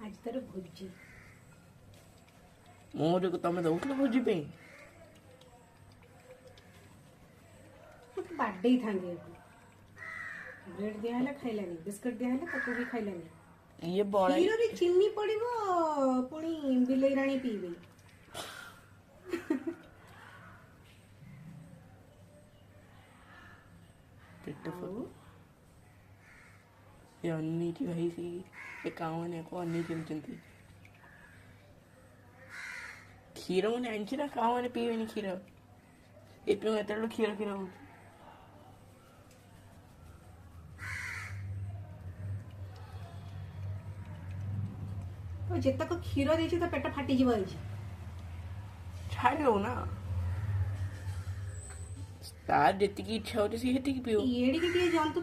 आज तर भोजी मोर को तमे दउतलो भोजी पे बाडे ही थांगे ब्रेड दिया है खाइलानी बिस्कुट दिया है ताको भी खाइलानी ये बड़ा खीर रे चीनी पड़िबो पुणी बिलेई रानी पीबे ये अन्नी की भाई सी ये कावने को अन्नी चिंती क्षीर मैंने आंची ना कावने पीवे नहीं क्षीर इतने में तेरे क्षीर क्षीर तो जेतक क्षीर देछि तो पेट फाटी जीव छाड़ लो ना तार जितनी की इच्छा होती सी हेती की पियो एड़ी के जंतु